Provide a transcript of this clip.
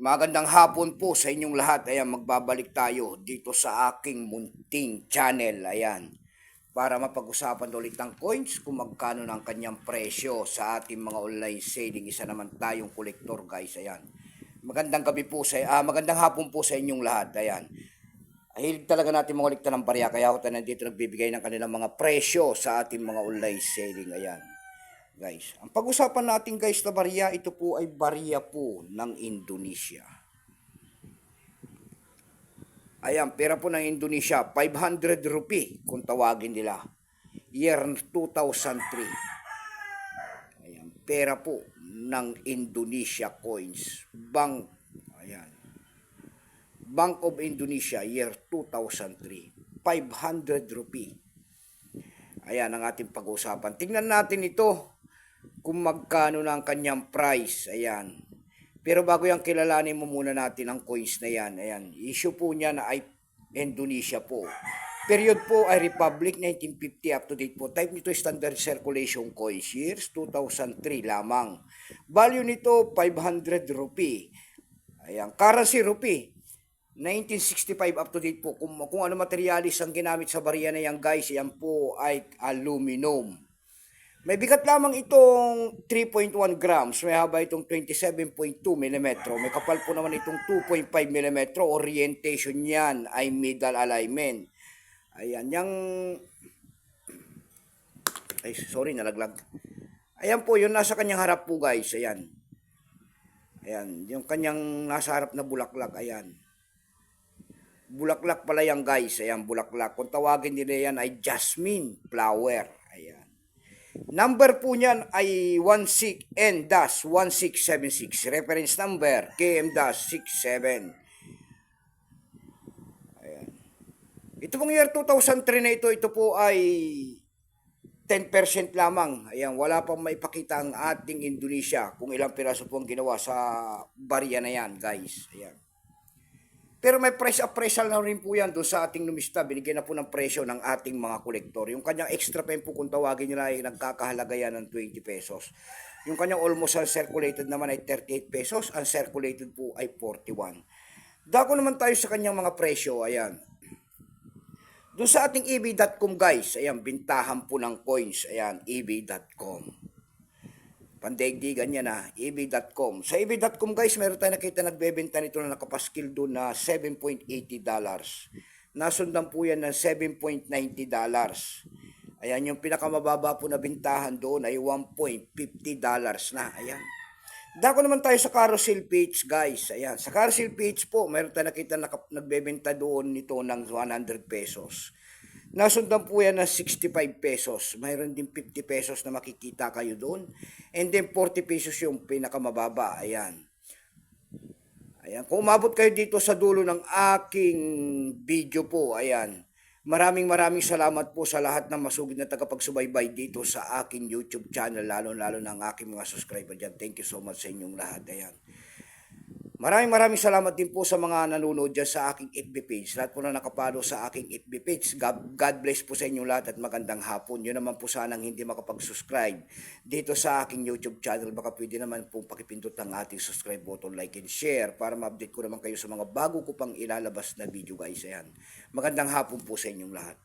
Magandang hapon po sa inyong lahat. Ayan, magbabalik tayo dito sa aking munting channel. Ayan, para mapag-usapan ulit ng coins kung magkano ng kanyang presyo sa ating mga online selling. Isa naman tayong kolektor, guys. Ayan. Magandang hapon po sa inyong lahat. Ayan. Hilig talaga natin mangolekta ng barya, kaya ako tayo nandito nagbibigay ng kanilang mga presyo sa ating mga online selling. Ayan. Guys, ang pag-usapan natin guys na barya, ito po ay barya po ng Indonesia. Ayan, pera po ng Indonesia, 500 rupee kung tawagin nila. Year 2003. Ayan, pera po ng Indonesia coins. Bank of Indonesia, year 2003. 500 rupee. Ayan ang ating pag-usapan. Tingnan natin ito kung magkano na ang kanyang price. Ayan. Pero bago yan, kilalanin mo muna natin ang coins na yan. Ayan. Issue po niya na ay Indonesia po. Period po ay Republic 1950 up to date po. Type nito standard circulation coins. Years 2003 lamang. Value nito 500 rupee. Ayan. Currency rupee. 1965 up to date po. Kung ano materialis ang ginamit sa barya na yan guys, yan po ay aluminum. May bigat lamang itong 3.1 grams. May haba itong 27.2 mm. May kapal po naman itong 2.5 mm. Orientation yan ay middle alignment. Ayan, nalaglag. Ayan po, yung nasa kanyang harap po guys. Ayan. Ayan, yung kanyang nasa harap na bulaklak. Ayan. Bulaklak pala yan guys. Ayan, bulaklak. Kung tawagin nila yan ay jasmine flower. Ayan. Number po niyan ay 16N-1676. Reference number KM-67. Ayan. Ito pong year 2003 na ito po ay 10% lamang. Ayan, wala pang maipakita ang ating Indonesia kung ilang piraso po ang ginawa sa barya na yan, guys. Ayan. Pero may price appraisal na rin po yan doon sa ating numista. Binigyan na po ng presyo ng ating mga kolektor. Yung kanyang extra pen po kung tawagin nyo na ay nagkakahalaga yan ng 20 pesos. Yung kanyang almost uncirculated naman ay 38 pesos. Uncirculated po ay 41. Dako naman tayo sa kanyang mga presyo. Ayan. Doon sa ating ebay.com guys. Ayan, bintahan po ng coins. Ayan, ebay.com. Pandaigdigan niya na, ebay.com. Sa ebay.com guys, meron tayo nakita nagbebenta nito na nakapaskil doon na $7.80. Nasundan po yan ng $7.90. Ayan, yung pinakamababa po na bintahan doon ay $1.50 na. Ayan. Dako naman tayo sa carousel page guys. Ayan, sa carousel page po, meron tayo nakita nagbebenta doon nito ng 100 pesos. Nasundan po yan ng 65 pesos. Mayroon din 50 pesos na makikita kayo doon. And then 40 pesos yung pinakamababa. Ayan. Ayan. Kung umabot kayo dito sa dulo ng aking video po, ayan. Maraming salamat po sa lahat ng masugid na tagapagsubaybay dito sa aking YouTube channel. Lalo ng aking mga subscriber dyan. Thank you so much sa inyong lahat. Ayan. Maraming salamat din po sa mga nanonood dyan sa aking FB page. Lahat po na nakapalo sa aking FB page. God bless po sa inyong lahat at magandang hapon. Yun naman po sanang hindi makapag-subscribe dito sa aking YouTube channel. Baka pwede naman po pakipindot ang ating subscribe button, like and share para ma-update ko naman kayo sa mga bago ko pang ilalabas na video guys. Ayan. Magandang hapon po sa inyong lahat.